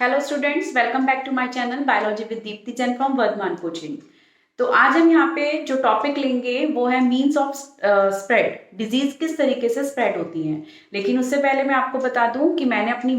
Hello students, welcome back to my channel biology with Deepti Jain from Vardhaman coaching. तो आज हम यहाँ पे जो टॉपिक लेंगे वो है मीन्स ऑफ स्प्रेड, डिजीज किस तरीके से स्प्रेड होती है। लेकिन उससे पहले मैं आपको बता दूं कि मैंने अपनी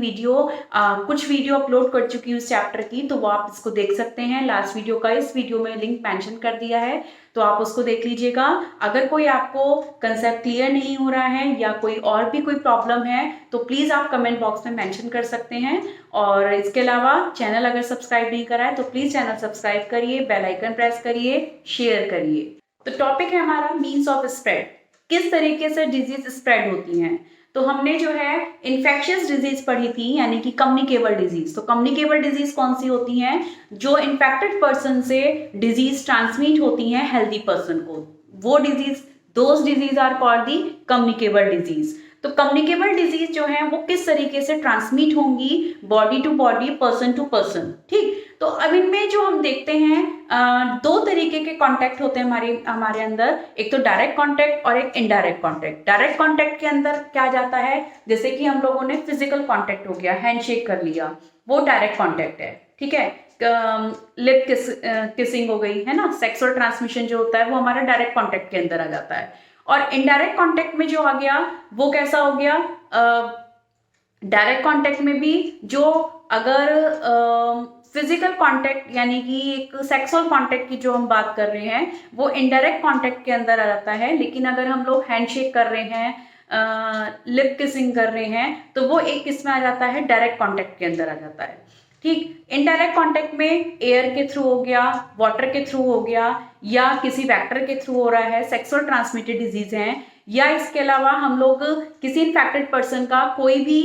कुछ वीडियो अपलोड कर चुकी हूँ इस चैप्टर की, तो वो आप इसको देख सकते हैं। लास्ट वीडियो का इस वीडियो में लिंक मेंशन कर दिया है, तो आप उसको देख लीजिएगा। अगर कोई आपको कंसेप्ट क्लियर नहीं हो रहा है या कोई और भी कोई प्रॉब्लम है तो प्लीज आप कमेंट बॉक्स में मेंशन कर सकते हैं। और इसके अलावा चैनल अगर सब्सक्राइब नहीं करा है तो प्लीज चैनल सब्सक्राइब करिए, बेल आइकन प्रेस करिए, शेयर करिए। तो टॉपिक है हमारा मीन्स ऑफ स्प्रेड, किस तरीके से डिजीज स्प्रेड होती हैं। तो हमने जो है इन्फेक्शियस डिजीज पढ़ी थी, यानी कि कम्युनिकेबल डिजीज। तो कम्युनिकेबल डिजीज कौन सी होती हैं? जो इन्फेक्टेड पर्सन से डिजीज ट्रांसमिट होती हैं हेल्दी पर्सन को, वो disease, those disease are called the communicable disease. तो कम्युनिकेबल डिजीज जो है वो किस तरीके से ट्रांसमिट होंगी body to body, person to person. ठीक, तो अब इनमें जो हम देखते हैं दो तरीके के कांटेक्ट होते हैं हमारे अंदर, एक तो डायरेक्ट कांटेक्ट और एक इनडायरेक्ट कांटेक्ट। डायरेक्ट कांटेक्ट के अंदर क्या जाता है, जैसे कि हम लोगों ने फिजिकल कांटेक्ट हो गया, हैंडशेक कर लिया, वो डायरेक्ट कांटेक्ट है। ठीक है, लिप किसिंग हो गई है ना, सेक्सुअल ट्रांसमिशन जो होता है वो हमारा डायरेक्ट कांटेक्ट के अंदर आ जाता है। और इनडायरेक्ट कांटेक्ट में जो आ गया वो कैसा हो गया, डायरेक्ट कांटेक्ट में भी जो अगर फिजिकल कांटेक्ट यानी कि एक सेक्सुअल कांटेक्ट की जो हम बात कर रहे हैं वो इनडायरेक्ट कांटेक्ट के अंदर आ जाता है। लेकिन अगर हम लोग हैंडशेक कर रहे हैं, लिप किसिंग कर रहे हैं, तो वो एक किस में आ जाता है, डायरेक्ट कांटेक्ट के अंदर आ जाता है। ठीक, इनडायरेक्ट कांटेक्ट में एयर के थ्रू हो गया, वाटर के थ्रू हो गया, या किसी वेक्टर के थ्रू हो रहा है, सेक्सुअल ट्रांसमिटेड डिजीज है, या इसके अलावा हम लोग किसी इन्फेक्टेड पर्सन का कोई भी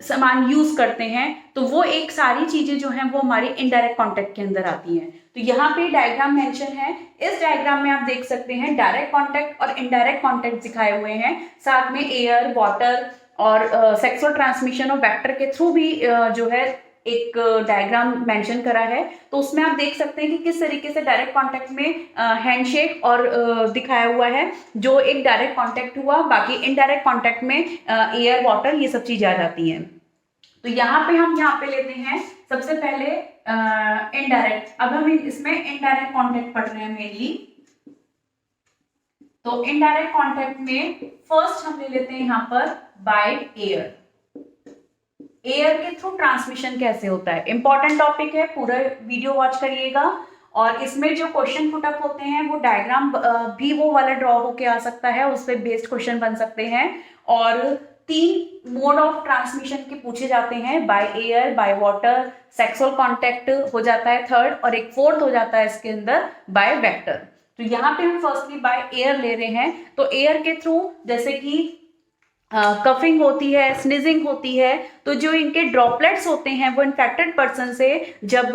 सामान यूज करते हैं, तो वो एक सारी चीजें जो हैं वो हमारी इनडायरेक्ट कांटेक्ट के अंदर आती हैं। तो यहाँ पे डायग्राम मेंशन है, इस डायग्राम में आप देख सकते हैं डायरेक्ट कांटेक्ट और इनडायरेक्ट कांटेक्ट दिखाए हुए हैं, साथ में एयर, वाटर और सेक्सुअल ट्रांसमिशन और वेक्टर के थ्रू भी जो है एक डायग्राम मेंशन करा है। तो उसमें आप देख सकते हैं कि किस तरीके से डायरेक्ट कांटेक्ट में हैंडशेक और दिखाया हुआ है, जो एक डायरेक्ट कांटेक्ट हुआ। बाकी इनडायरेक्ट कांटेक्ट में एयर, वाटर, ये सब चीजें आ जाती हैं। तो यहाँ पे हम लेते हैं सबसे पहले इनडायरेक्ट। अब हम इसमें इनडायरेक्ट कांटेक्ट पढ़ रहे हैं मेनली। तो इनडायरेक्ट कांटेक्ट में फर्स्ट हम ले लेते हैं यहाँ पर बाय एयर। एयर के थ्रू ट्रांसमिशन कैसे होता है, इंपॉर्टेंट टॉपिक है, पूरा वीडियो वॉच करिएगा। और इसमें जो क्वेश्चन पुट अप होते हैं वो डायग्राम भी वो वाला ड्रॉ होके आ सकता है, उस पर बेस्ड क्वेश्चन बन सकते हैं। और 3 मोड ऑफ ट्रांसमिशन के पूछे जाते हैं, by air, by water, sexual contact हो जाता है थर्ड, और एक फोर्थ हो जाता है इसके अंदर बाय वेक्टर। तो यहाँ पे हम फर्स्टली बाय एयर ले रहे हैं। तो एयर के थ्रू जैसे कि कफिंग होती है, स्नीजिंग होती है, तो जो इनके ड्रॉपलेट्स होते हैं वो इन्फेक्टेड पर्सन से जब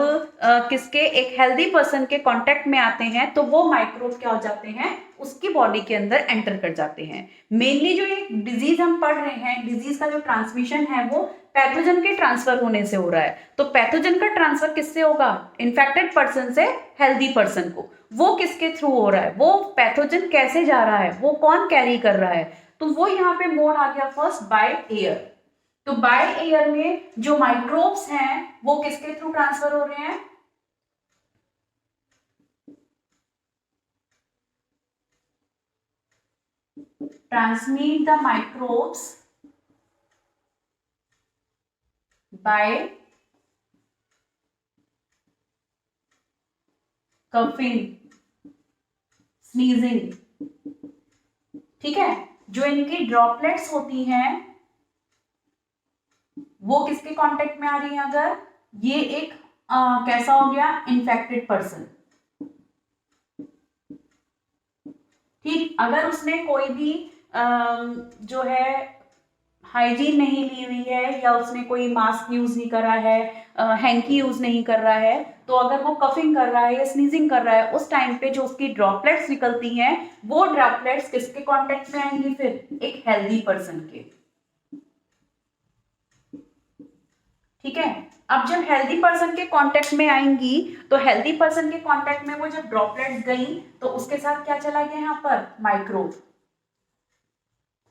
किसके, एक हेल्दी पर्सन के कांटेक्ट में आते हैं तो वो माइक्रोब क्या हो जाते हैं, उसकी बॉडी के अंदर एंटर कर जाते हैं। मेनली जो ये डिजीज हम पढ़ रहे हैं, डिजीज का जो ट्रांसमिशन है वो पैथोजन के ट्रांसफर होने से हो रहा है। तो पैथोजन का ट्रांसफर किससे होगा, इन्फेक्टेड पर्सन से हेल्दी पर्सन को। वो किसके थ्रू हो रहा है, वो पैथोजन कैसे जा रहा है, वो कौन कैरी कर रहा है, तो वो यहाँ पे मोड आ गया फर्स्ट बाय एयर। तो बाय एयर में जो माइक्रोब्स हैं वो किसके थ्रू ट्रांसफर हो रहे हैं, transmit the microbes by coughing, sneezing. ठीक है, जो इनकी ड्रॉपलेट्स होती हैं वो किसके कांटेक्ट में आ रही है, अगर ये एक कैसा हो गया, इन्फेक्टेड पर्सन। ठीक, अगर उसने कोई भी जो है हाइजीन नहीं ली हुई है, या उसने कोई मास्क यूज नहीं करा है, हैंकी यूज नहीं कर रहा है, तो अगर वो कफिंग कर रहा है या स्नीजिंग कर रहा है, उस टाइम पे जो उसकी ड्रॉपलेट्स निकलती हैं वो ड्रॉपलेट्स किसके कांटेक्ट में आएंगी, फिर एक हेल्दी पर्सन के। ठीक है, अब जब हेल्दी पर्सन के कांटेक्ट में आएंगी तो हेल्दी पर्सन के कांटेक्ट में वो जब ड्रॉपलेट्स गई तो उसके साथ क्या चला गया यहाँ पर, माइक्रोब।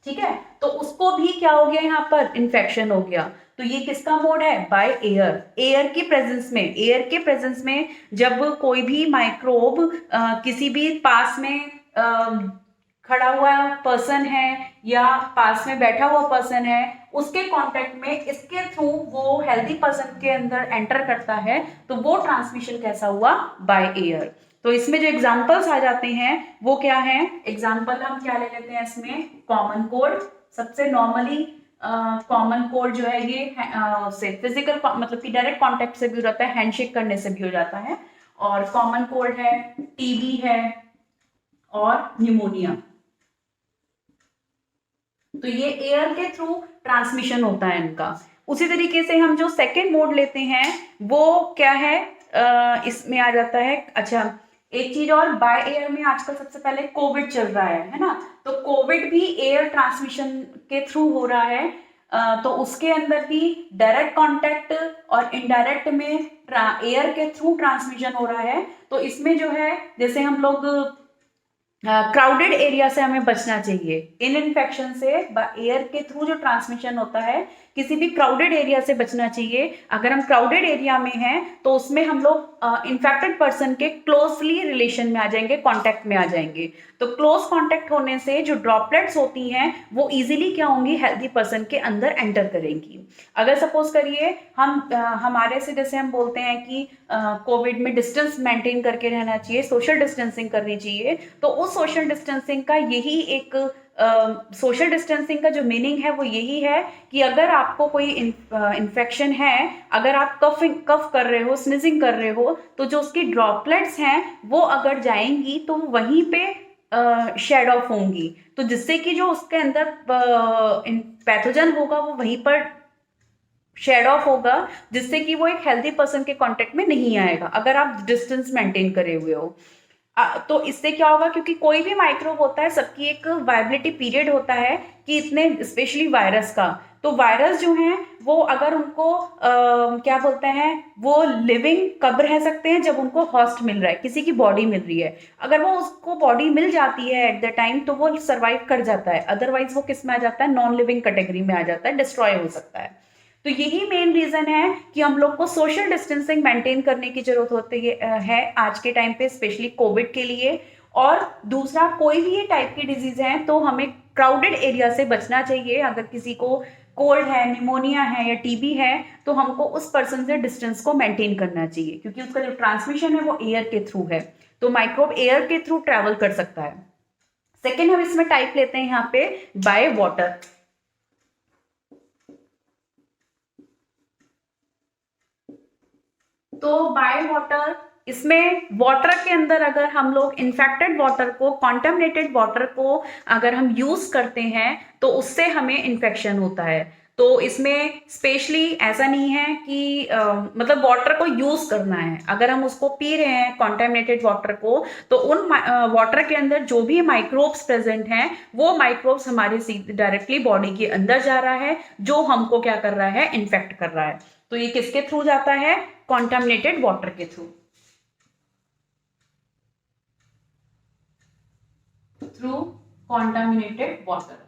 ठीक है, तो उसको भी क्या हो गया, यहाँ पर इन्फेक्शन हो गया। तो ये किसका मोड है? By air. एयर के प्रेजेंस में जब कोई भी माइक्रोब किसी भी पास में खड़ा हुआ पर्सन है या पास में बैठा हुआ पर्सन है, उसके कांटेक्ट में इसके थ्रू वो हेल्दी पर्सन के अंदर एंटर करता है, तो वो ट्रांसमिशन कैसा हुआ? By air. तो इसमें जो एग्जांपल्स आ जाते हैं वो क्या है? एग्जांपल हम क्या ले लेते हैं इसमें? Common cold. सबसे नॉर्मली कॉमन कोल्ड जो है ये से फिजिकल मतलब कि डायरेक्ट कांटेक्ट से भी हो जाता है, हैंडशेक करने से भी हो जाता है। और कॉमन कोल्ड है, टीबी है और न्यूमोनिया। तो ये एयर के थ्रू ट्रांसमिशन होता है इनका। उसी तरीके से हम जो सेकेंड मोड लेते हैं वो क्या है? इसमें आ जाता है, अच्छा एक चीज और, बाय एयर में आजकल सबसे पहले कोविड चल रहा है ना, तो कोविड भी एयर ट्रांसमिशन के थ्रू हो रहा है। तो उसके अंदर भी डायरेक्ट कांटेक्ट और इनडायरेक्ट में एयर के थ्रू ट्रांसमिशन हो रहा है। तो इसमें जो है, जैसे हम लोग क्राउडेड एरिया से हमें बचना चाहिए इन इन्फेक्शन से। एयर के थ्रू जो ट्रांसमिशन होता है, किसी भी क्राउडेड एरिया से बचना चाहिए। अगर हम क्राउडेड एरिया में हैं तो उसमें हम लोग इन्फेक्टेड पर्सन के क्लोजली रिलेशन में आ जाएंगे, कांटेक्ट में आ जाएंगे। तो क्लोज कांटेक्ट होने से जो ड्रॉपलेट्स होती हैं वो इजीली क्या होंगी? हेल्दी पर्सन के अंदर एंटर करेंगी। अगर सपोज करिए हम हमारे से, जैसे हम बोलते हैं कि कोविड में डिस्टेंस मेंटेन करके रहना चाहिए, सोशल डिस्टेंसिंग करनी चाहिए, तो उस सोशल डिस्टेंसिंग का यही एक सोशल डिस्टेंसिंग का जो मीनिंग है वो यही है कि अगर आपको कोई इन्फेक्शन है, अगर आप कफ कर रहे हो, स्निजिंग कर रहे हो, तो जो उसकी ड्रॉपलेट्स हैं वो अगर जाएंगी तो वहीं पे शेड ऑफ होंगी, तो जिससे कि जो उसके अंदर पैथोजन होगा वो वहीं पर शेड ऑफ होगा, जिससे कि वो एक हेल्दी पर्सन के कांटेक्ट में नहीं आएगा अगर आप डिस्टेंस मेंटेन करे हुए हो। तो इससे क्या होगा? क्योंकि कोई भी माइक्रोब होता है, सबकी एक वायबिलिटी पीरियड होता है कि इतने, स्पेशली वायरस का, तो वायरस जो हैं वो अगर उनको क्या बोलते हैं, वो लिविंग कब रह सकते हैं? जब उनको होस्ट मिल रहा है, किसी की बॉडी मिल रही है। अगर वो उसको बॉडी मिल जाती है एट द टाइम तो वो सर्वाइव कर जाता है, अदरवाइज वो किस में आ जाता है? नॉन लिविंग कैटेगरी में आ जाता है, डिस्ट्रॉय हो सकता है। तो यही मेन रीजन है कि हम लोग को सोशल डिस्टेंसिंग मेंटेन करने की जरूरत होती है आज के टाइम पे, स्पेशली कोविड के लिए। और दूसरा, कोई भी ये टाइप की डिजीज है तो हमें क्राउडेड एरिया से बचना चाहिए। अगर किसी को कोल्ड है, निमोनिया है या टीबी है, तो हमको उस पर्सन से डिस्टेंस को मेंटेन करना चाहिए, क्योंकि उसका जो ट्रांसमिशन है वो एयर के थ्रू है, तो माइक्रोब एयर के थ्रू ट्रेवल कर सकता है। सेकेंड, हम इसमें टाइप लेते हैं यहाँ पे बाय वाटर। तो बाय वाटर, इसमें वाटर के अंदर अगर हम लोग इन्फेक्टेड वाटर को, कॉन्टामिनेटेड वाटर को अगर हम यूज करते हैं तो उससे हमें इन्फेक्शन होता है। तो इसमें स्पेशली ऐसा नहीं है कि मतलब वाटर को यूज करना है, अगर हम उसको पी रहे हैं कॉन्टामिनेटेड वाटर को, तो उन वाटर के अंदर जो भी माइक्रोब्स प्रेजेंट हैं वो माइक्रोब्स हमारे डायरेक्टली बॉडी के अंदर जा रहा है, जो हमको क्या कर रहा है? इन्फेक्ट कर रहा है। तो ये किसके थ्रू जाता है? कॉन्टामिनेटेड वाटर के थ्रू, कॉन्टामिनेटेड वाटर।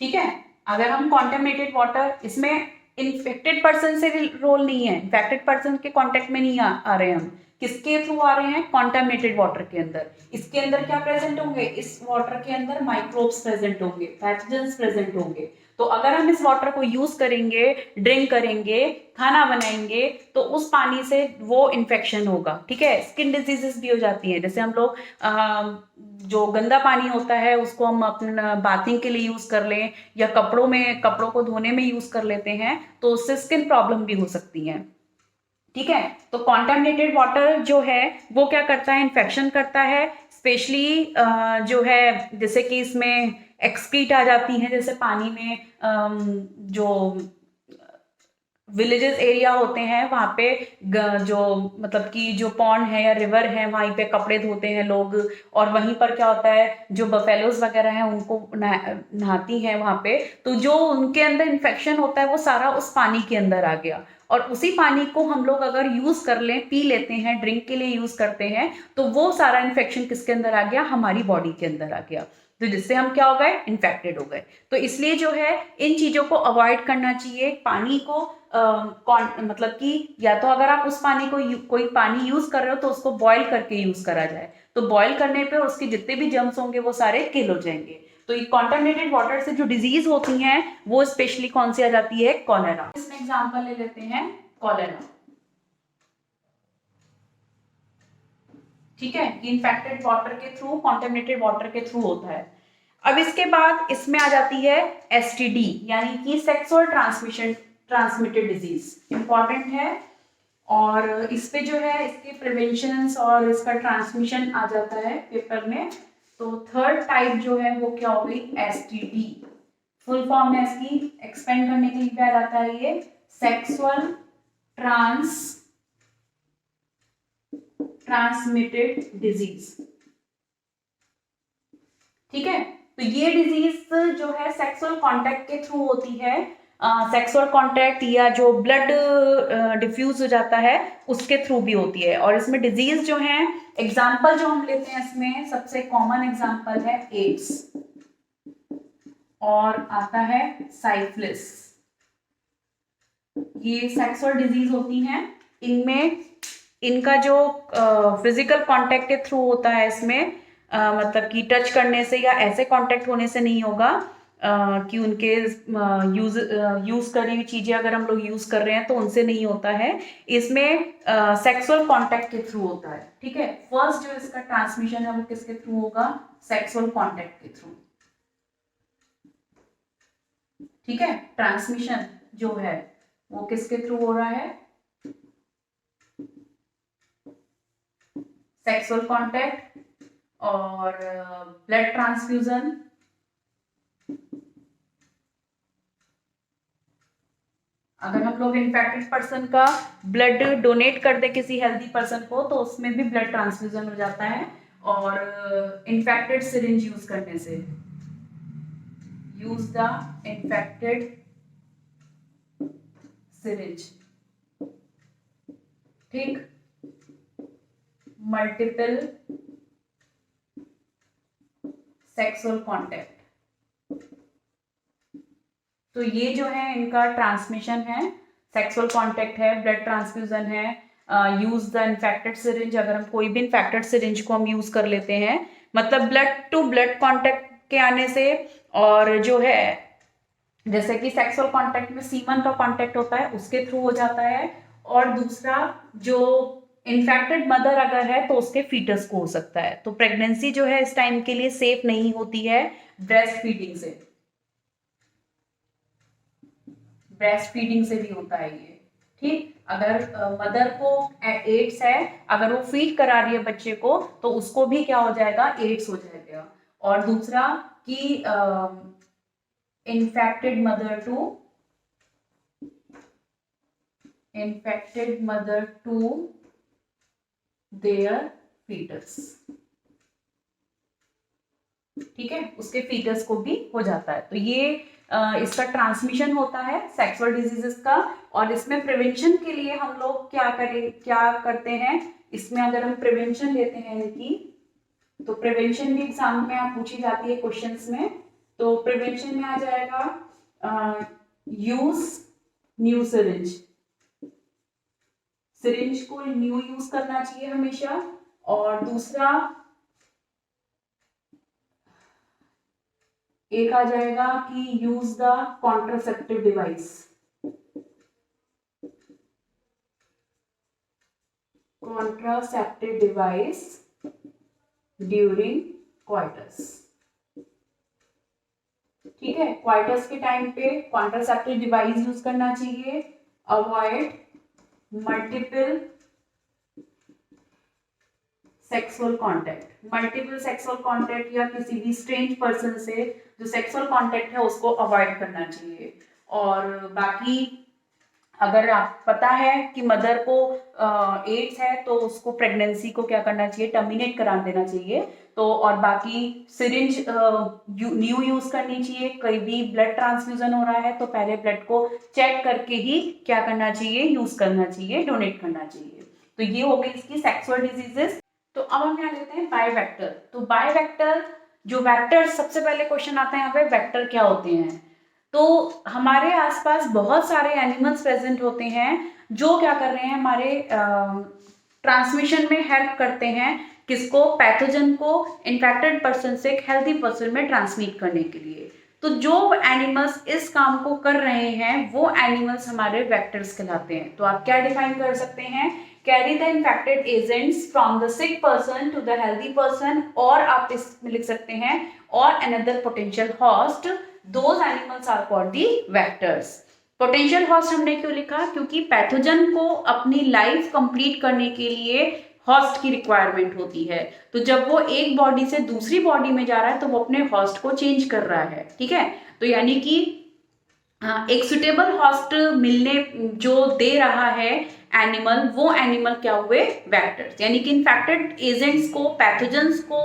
ठीक है, अगर हम कॉन्टामिनेटेड वाटर, इसमें इन्फेक्टेड पर्सन से रोल नहीं है, इन्फेक्टेड पर्सन के कांटेक्ट में नहीं आ रहे हम, किसके थ्रू आ रहे हैं? कॉन्टामिनेटेड वाटर के अंदर। इसके अंदर क्या प्रेजेंट होंगे? इस वाटर के अंदर माइक्रोब्स प्रेजेंट होंगे, पैथोजेंस प्रेजेंट होंगे। तो अगर हम इस वाटर को यूज करेंगे, ड्रिंक करेंगे, खाना बनाएंगे, तो उस पानी से वो इन्फेक्शन होगा। ठीक है, स्किन डिजीजेस भी हो जाती है, जैसे हम लोग जो गंदा पानी होता है उसको हम अपना बाथिंग के लिए यूज कर लें या कपड़ों को धोने में यूज कर लेते हैं, तो उससे स्किन प्रॉब्लम भी हो सकती है। ठीक है, तो कॉन्टामिनेटेड वाटर जो है वो क्या करता है? इन्फेक्शन करता है। स्पेशली जो है, जैसे कि इसमें एक्सक्रीट आ जाती है, जैसे पानी में जो विलेजेस एरिया होते हैं वहाँ पे जो मतलब कि जो पॉन्ड है या रिवर है वहीं पे कपड़े धोते हैं लोग, और वहीं पर क्या होता है, जो बफेलोज वगैरह हैं उनको नहाती हैं वहाँ पे, तो जो उनके अंदर इन्फेक्शन होता है वो सारा उस पानी के अंदर आ गया, और उसी पानी को हम लोग अगर यूज कर लें, पी लेते हैं, ड्रिंक के लिए यूज करते हैं, तो वो सारा इन्फेक्शन किसके अंदर आ गया, हमारी बॉडी के अंदर आ गया, तो जिससे हम क्या हो गए, इन्फेक्टेड हो गए। तो इसलिए जो है इन चीजों को अवॉइड करना चाहिए। पानी को मतलब कि या तो अगर आप उस पानी को कोई पानी यूज कर रहे हो तो उसको बॉईल करके यूज करा जाए, तो बॉईल करने पे उसके जितने भी जर्म्स होंगे वो सारे किल हो जाएंगे। तो ये कॉन्टामिनेटेड वाटर से जो डिजीज होती हैं वो स्पेशली कौन सी आ जाती है, कॉलेरा। इसमें एग्जांपल ले लेते हैं कॉलेरा, ठीक है, ये इन्फेक्टेड वाटर के थ्रू, कॉन्टामिनेटेड वाटर के थ्रू होता है। अब इसके बाद इसमें आ जाती है एसटीडी, यानी कि सेक्सुअल ट्रांसमिटेड डिजीज, इंपॉर्टेंट है। और इस पे जो है इसके प्रिवेंशन और इसका ट्रांसमिशन आ जाता है पेपर में। तो थर्ड टाइप जो है वो क्या हो गई, एसटीडी। फुल फॉर्म में इसकी एक्सपेंड करने के लिए आ जाता है ये सेक्सुअल ट्रांसमिटेड डिजीज, ठीक है। तो ये डिजीज जो है सेक्सुअल कांटेक्ट के थ्रू होती है, सेक्सुअल कांटेक्ट या जो ब्लड डिफ्यूज हो जाता है उसके थ्रू भी होती है। और इसमें डिजीज जो है, एग्जांपल जो हम लेते हैं इसमें सबसे कॉमन एग्जांपल है एड्स, और आता है साइफिलिस। ये सेक्सुअल डिजीज होती हैं। इनमें इनका जो फिजिकल कांटेक्ट के थ्रू होता है, इसमें मतलब कि टच करने से या ऐसे कांटेक्ट होने से नहीं होगा कि उनके यूज करी हुई चीजें अगर हम लोग यूज कर रहे हैं तो उनसे नहीं होता है। इसमें सेक्सुअल कांटेक्ट के थ्रू होता है, ठीक है। फर्स्ट जो इसका ट्रांसमिशन है वो किसके थ्रू होगा, सेक्सुअल कांटेक्ट के थ्रू, ठीक है। ट्रांसमिशन जो है वो किसके थ्रू हो रहा है, सेक्सुअल कांटेक्ट और ब्लड ट्रांसफ्यूजन। अगर हम लोग इन्फेक्टेड पर्सन का ब्लड डोनेट कर दे किसी हेल्दी पर्सन को तो उसमें भी ब्लड ट्रांसफ्यूजन हो जाता है। और इन्फेक्टेड सिरिंज यूज करने से, यूज द इन्फेक्टेड सिरिंज, ठीक। मल्टीपल सेक्सुअल कांटेक्ट, तो ये जो है इनका ट्रांसमिशन है, सेक्सुअल कांटेक्ट है, ब्लड ट्रांसफ्यूजन है, यूज द इन्फेक्टेड सिरिंज। अगर हम कोई भी इन्फेक्टेड सिरिंज को हम यूज कर लेते हैं, मतलब ब्लड टू ब्लड कांटेक्ट के आने से, और जो है जैसे कि सेक्सुअल कांटेक्ट में सीमन का कांटेक्ट होता है उसके थ्रू हो जाता है। और दूसरा जो इन्फेक्टेड मदर अगर है तो उसके फीटस को हो सकता है। तो प्रेगनेंसी जो है इस टाइम के लिए सेफ नहीं होती है ब्रेस्ट फीडिंग से, ब्रेस्ट फीडिंग से भी होता है ये, ठीक। अगर मदर को एड्स है, अगर वो फीड करा रही है बच्चे को तो उसको भी क्या हो जाएगा, एड्स हो जाएगा। और दूसरा कि infected mother to their foetus, ठीक है, उसके फीटस को भी हो जाता है। तो ये इसका ट्रांसमिशन होता है सेक्सुअल डिजीजेस का। और इसमें प्रिवेंशन के लिए हम लोग क्या करते हैं, इसमें अगर हम प्रिवेंशन लेते हैं इनकी, तो प्रिवेंशन भी एग्जाम में आप पूछी जाती है क्वेश्चंस में। तो प्रिवेंशन में आ जाएगा यूज न्यू सिरिंज, सिरिंज को न्यू यूज करना चाहिए हमेशा। और दूसरा एक आ जाएगा कि use the contraceptive device, during coitus, ठीक है। क्वाइटस के टाइम पे कॉन्ट्रासेप्टिव डिवाइस यूज करना चाहिए। अवॉइड मल्टीपल सेक्सुअल कांटेक्ट या किसी भी स्ट्रेंज पर्सन से जो सेक्सुअल कांटेक्ट है उसको अवॉइड करना चाहिए। और बाकी अगर आप पता है कि मदर को एड्स है तो उसको प्रेगनेंसी को क्या करना चाहिए, टर्मिनेट करा देना चाहिए। तो और बाकी सिरिंज न्यू यूज करनी चाहिए। कहीं भी ब्लड ट्रांसफ्यूजन हो रहा है तो पहले ब्लड को चेक करके ही क्या करना चाहिए, यूज करना चाहिए, डोनेट करना चाहिए। तो ये हो गई इसकी सेक्सुअल डिजीजेस। तो अब हम यहाँ लेते हैं बायोवेक्टर। तो बायोवेक्टर जो वेक्टर, सबसे पहले क्वेश्चन आता है यहाँ पे वेक्टर क्या होते हैं। तो हमारे आसपास बहुत सारे एनिमल्स प्रेजेंट होते हैं जो क्या कर रहे हैं, हमारे ट्रांसमिशन में हेल्प करते हैं। किसको, पैथोजन को इन्फेक्टेड पर्सन से एक हेल्दी पर्सन में ट्रांसमिट करने के लिए। तो जो एनिमल्स इस काम को कर रहे हैं वो एनिमल्स हमारे वेक्टर्स कहलाते हैं। तो आप क्या डिफाइन कर सकते हैं, carry the infected agents from the sick person to the healthy person, और आप इसमें लिख सकते हैं और another potential host, those animals are called the vectors। Potential host हमने क्यों लिखा, क्योंकि पैथोजन को अपनी लाइफ कंप्लीट करने के लिए हॉस्ट की रिक्वायरमेंट होती है। तो जब वो एक बॉडी से दूसरी बॉडी में जा रहा है तो वो अपने हॉस्ट को चेंज कर रहा है, ठीक है। तो यानी कि एक सुटेबल हॉस्ट मिलने जो दे रहा है एनिमल, वो एनिमल क्या हुए, वेक्टर्स। यानी कि इन्फेक्टेड एजेंट्स को, पैथोजेंस को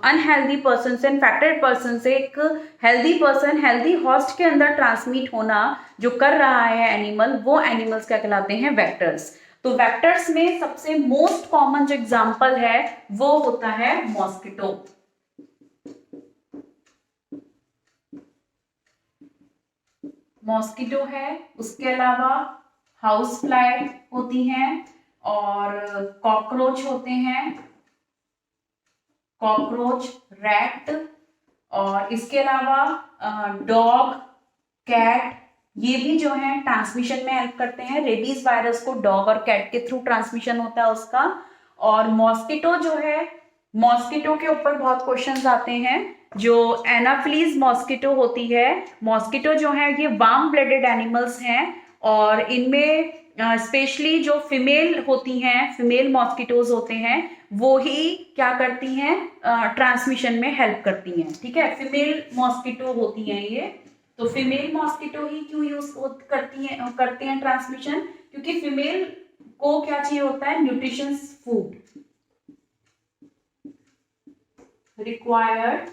अनहेल्दी पर्सन से, इन्फेक्टेड पर्सन से एक हेल्दी पर्सन, हेल्दी हॉस्ट के अंदर ट्रांसमिट होना जो कर रहा है एनिमल, वो एनिमल्स क्या कहलाते हैं, वेक्टर्स। तो वेक्टर्स में सबसे मोस्ट कॉमन जो एग्जाम्पल है वो होता है मॉस्किटो। मॉस्किटो है, उसके अलावा हाउस फ्लाई होती हैं और कॉकरोच होते हैं, कॉकरोच, रैट, और इसके अलावा डॉग, कैट, ये भी जो है ट्रांसमिशन में हेल्प करते हैं। रेबीज वायरस को डॉग और कैट के थ्रू ट्रांसमिशन होता है उसका। और मॉस्किटो जो है, मॉस्किटो के ऊपर बहुत क्वेश्चंस आते हैं। जो एनाफिलीज मॉस्किटो होती है, मॉस्किटो जो है ये वार्म ब्लडेड एनिमल्स हैं और इनमें स्पेशली जो फीमेल होती हैं, फीमेल मॉस्किटोज होते हैं, वो ही क्या करती हैं, ट्रांसमिशन में हेल्प करती हैं, ठीक है। फीमेल मॉस्किटो होती हैं ये। तो फीमेल मॉस्किटो ही क्यों यूज करते हैं ट्रांसमिशन, क्योंकि फीमेल को क्या चाहिए होता है, न्यूट्रिशंस फूड रिक्वायर्ड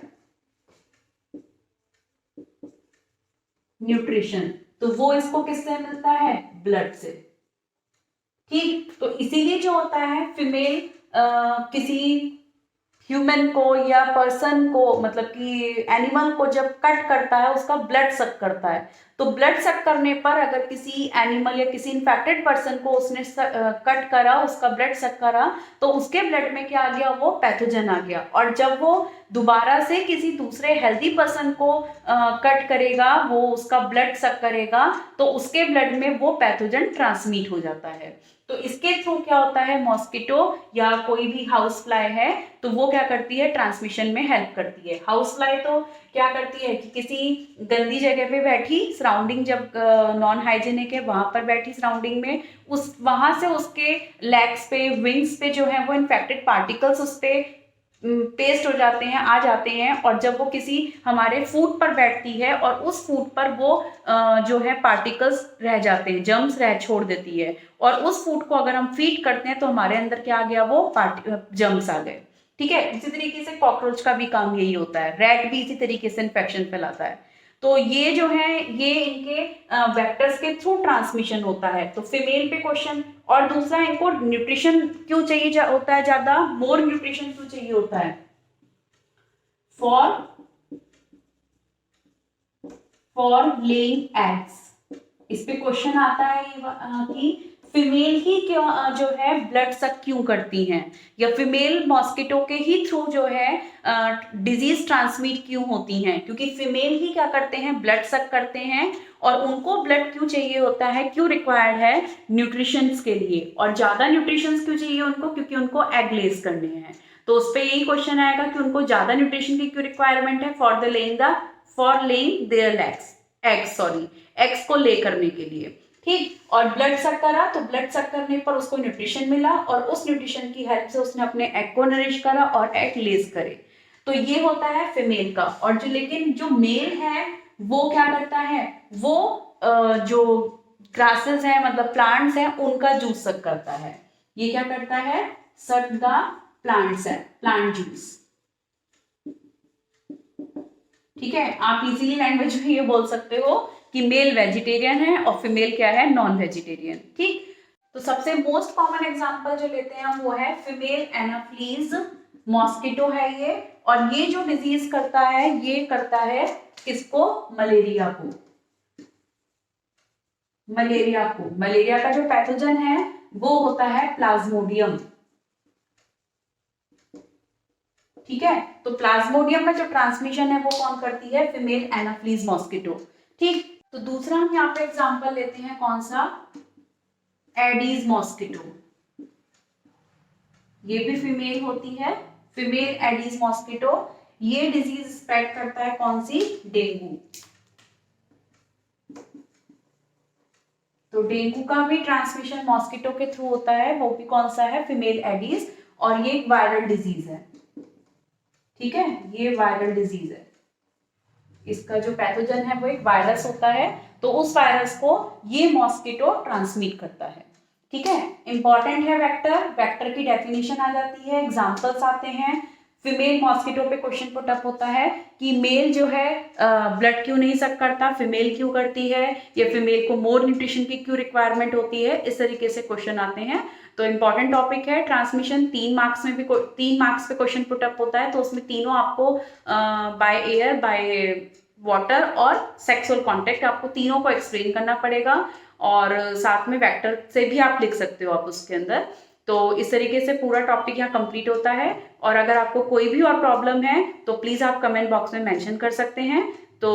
न्यूट्रिशन, तो वो इसको किससे मिलता है, ब्लड से, ठीक। तो इसीलिए जो होता है फीमेल किसी ह्यूमन को या पर्सन को, मतलब कि एनिमल को जब कट करता है उसका ब्लड सक करता है। तो ब्लड सक करने पर अगर किसी एनिमल या किसी इन्फेक्टेड पर्सन को उसने कट करा, उसका ब्लड सक करा, तो उसके ब्लड में क्या आ गया, वो पैथोजन आ गया। और जब वो दोबारा से किसी दूसरे हेल्दी पर्सन को कट करेगा, वो उसका ब्लड सक करेगा, तो उसके ब्लड में वो पैथोजन ट्रांसमिट हो जाता है। तो इसके थ्रू क्या होता है, मॉस्किटो या कोई भी हाउस फ्लाई है तो वो क्या करती है, ट्रांसमिशन में हेल्प करती है। हाउस फ्लाई तो क्या करती है कि किसी गंदी जगह पे बैठी, सराउंडिंग जब नॉन हाइजीनिक है वहां पर बैठी सराउंडिंग में, उस वहां से उसके लेग्स पे, विंग्स पे जो है वो इन्फेक्टेड पार्टिकल्स उस पे पेस्ट हो जाते हैं, आ जाते हैं। और जब वो किसी हमारे फूड पर बैठती है और उस फूड पर वो जो है पार्टिकल्स रह जाते हैं, जर्म्स रह छोड़ देती है, और उस फूड को अगर हम फीड करते हैं तो हमारे अंदर क्या आ गया, वो जर्म्स आ गए, ठीक है। इसी तरीके से कॉकरोच का भी काम यही होता है, रैट भी इसी तरीके से इन्फेक्शन फैलाता है। तो ये जो है ये इनके वेक्टर्स के थ्रू ट्रांसमिशन होता है। तो फीमेल पे क्वेश्चन। और दूसरा, इनको न्यूट्रिशन क्यों चाहिए होता है, ज्यादा मोर न्यूट्रिशन क्यों चाहिए होता है, फॉर लेइंग एग्स। इस पे क्वेश्चन आता है कि फीमेल ही क्यों जो है ब्लड सक क्यों करती हैं, या फीमेल मॉस्किटो के ही थ्रू जो है डिजीज ट्रांसमिट क्यों होती हैं, क्योंकि फीमेल ही क्या करते हैं, ब्लड सक करते हैं। और उनको ब्लड क्यों चाहिए होता है, क्यों रिक्वायर्ड है, न्यूट्रिशंस के लिए। और ज्यादा न्यूट्रिशंस क्यों चाहिए उनको, क्योंकि उनको एग लेज करने हैं। तो उस पर यही क्वेश्चन आएगा कि उनको ज्यादा न्यूट्रिशन की क्यों रिक्वायरमेंट है, फॉर लेइंग देयर एग्स को ले करने के लिए, ठीक। और ब्लड सक करा, तो ब्लड सक करने पर उसको न्यूट्रिशन मिला और उस न्यूट्रिशन की हेल्प से उसने अपने एग को नरिश करा और एग लेज करे। तो ये होता है फीमेल का। और जो लेकिन जो मेल है वो क्या करता है, वो जो ग्रासेस हैं मतलब प्लांट्स हैं उनका जूस सक करता है। ये क्या करता है? सक द प्लांट्स है, प्लांट जूस। ठीक है, आप इजीली लैंग्वेज में ये बोल सकते हो कि मेल वेजिटेरियन है और फीमेल क्या है? Non vegetarian. ठीक, तो सबसे मोस्ट कॉमन एग्जांपल जो लेते हैं हम वो है फीमेल एनाफ्लीज मॉस्किटो है ये, और ये जो डिजीज करता है ये करता है किसको? मलेरिया को। मलेरिया का जो पैथोजन है वो होता है प्लाज्मोडियम। ठीक है, तो प्लाज्मोडियम का जो ट्रांसमिशन है वो कौन करती है? Female Anopheles mosquito. ठीक, तो दूसरा हम यहाँ पे एग्जांपल लेते हैं, कौन सा? Aedes mosquito. ये भी फीमेल होती है, फीमेल एडीज मॉस्किटो। ये डिजीज स्प्रेड करता है कौन सी? डेंगू। तो डेंगू का भी ट्रांसमिशन मॉस्किटो के थ्रू होता है, वो भी कौन सा है? फीमेल एडीज, और ये एक वायरल डिजीज है। ठीक है, ये वायरल डिजीज है, इसका जो पैथोजन है वो एक वायरस होता है, तो उस वायरस को ये मॉस्किटो ट्रांसमिट करता है। ठीक है, इंपॉर्टेंट है वेक्टर। वेक्टर की डेफिनेशन आ जाती है, एग्जांपल्स आते हैं। फीमेल मॉस्किटो पे क्वेश्चन पुट अप होता है कि मेल जो है ब्लड क्यों नहीं सक करता, फीमेल क्यों करती है, या फीमेल को मोर न्यूट्रिशन की क्यों रिक्वायरमेंट होती है, इस तरीके से क्वेश्चन आते हैं। तो इंपॉर्टेंट टॉपिक है ट्रांसमिशन। 3 मार्क्स में भी 3 मार्क्स पे क्वेश्चन पुट अप होता है, तो उसमें तीनों आपको बाय एयर, बाय वाटर और सेक्सुअल कांटेक्ट, आपको तीनों को एक्सप्लेन करना पड़ेगा, और साथ में वेक्टर से भी आप लिख सकते हो आप उसके अंदर। तो इस तरीके से पूरा टॉपिक यहाँ कंप्लीट होता है, और अगर आपको कोई भी और प्रॉब्लम है तो प्लीज आप कमेंट बॉक्स में मेंशन कर सकते हैं। तो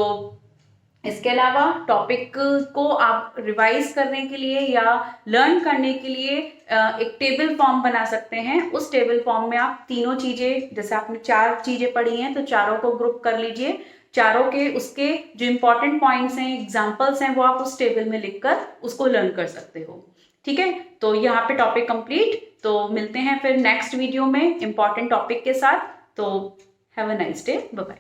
इसके अलावा टॉपिक को आप रिवाइज करने के लिए या लर्न करने के लिए एक टेबल फॉर्म बना सकते हैं। उस टेबल फॉर्म में आप तीनों चीजें, जैसे आपने 4 चीजें पढ़ी हैं तो चारों को ग्रुप कर लीजिए, चारों के उसके जो इंपॉर्टेंट पॉइंट्स हैं, एग्जांपल्स हैं, वो आप उस टेबल में लिखकर उसको लर्न कर सकते हो। ठीक है, तो यहाँ पे टॉपिक कंप्लीट। तो मिलते हैं फिर नेक्स्ट वीडियो में इंपॉर्टेंट टॉपिक के साथ। तो have a nice day, bye bye.